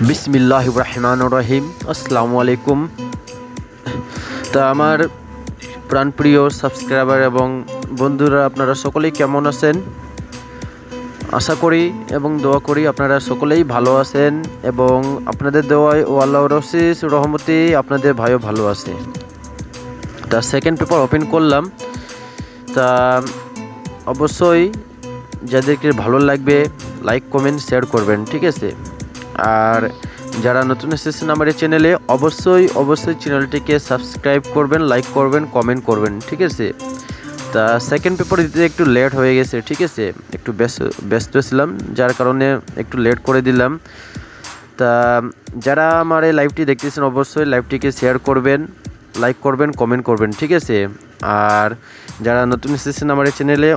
বিসমিল্লাহির রহমানির রহিম। আসসালামু আলাইকুম। তা আমার প্রাণপ্রিয় সাবস্ক্রাইবার এবং বন্ধুরা, আপনারা সকলেই কেমন আছেন? আশা করি এবং দোয়া করি আপনারা সকলেই ভালো আছেন এবং আপনাদের দোয়ায় ও আল্লাহর অশেষ রহমতে আপনাদের ভাইও ভালো আছে। তা সেকেন্ড পেপার ওপেন করলাম। তা অবশ্যই যাদেরকে ভালো লাগবে লাইক কমেন্ট শেয়ার করবেন, ঠিক আছে? আর যারা নতুন এসেছেন আমার এই চ্যানেলে অবশ্যই চ্যানেলটিকে সাবস্ক্রাইব করবেন, লাইক করবেন, কমেন্ট করবেন, ঠিক আছে? তা সেকেন্ড পেপার দিতে একটু লেট হয়ে গেছে, ঠিক আছে? একটু ব্যস্ত ছিলাম, যার কারণে একটু লেট করে দিলাম। তা যারা আমার এই লাইভটি দেখতেছেন অবশ্যই লাইভটিকে শেয়ার করবেন, লাইক করবেন, কমেন্ট করবেন, ঠিক আছে? আর যারা নতুন এসেছেন আমার এই চ্যানেলে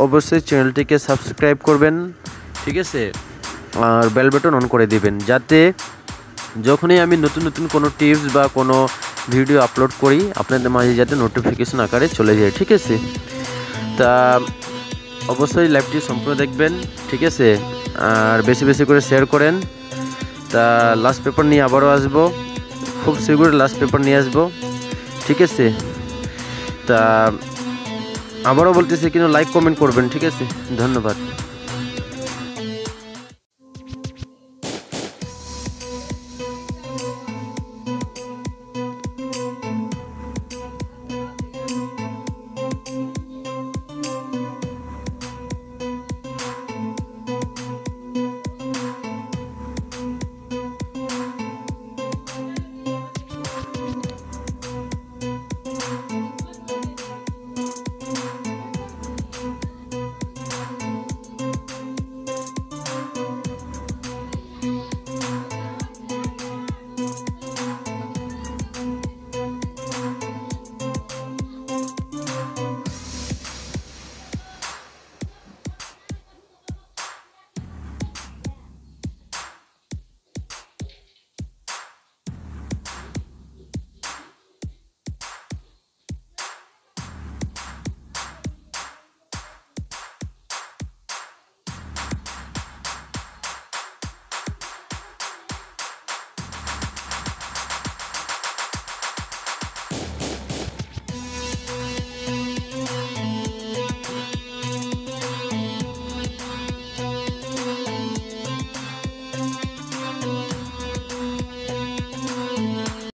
অবশ্যই চ্যানেলটিকে সাবস্ক্রাইব করবেন, ঠিক আছে? আর বেল বাটন অন করে দিবেন, যাতে যখনই আমি নতুন কোনো টিপস বা কোনো ভিডিও আপলোড করি আপনাদের মাঝে যাতে নোটিফিকেশন আকারে চলে যায়, ঠিক আছে? তা অবশ্যই লাইভটি সম্পূর্ণ দেখবেন, ঠিক আছে? আর বেশি করে শেয়ার করেন। তা লাস্ট পেপার নিয়ে আবারও আসবো, খুব শীঘ্রই লাস্ট পেপার নিয়ে আসবো, ঠিক আছে? তা আবারও বলতেছি কিন্তু লাইক কমেন্ট করবেন, ঠিক আছে? ধন্যবাদ।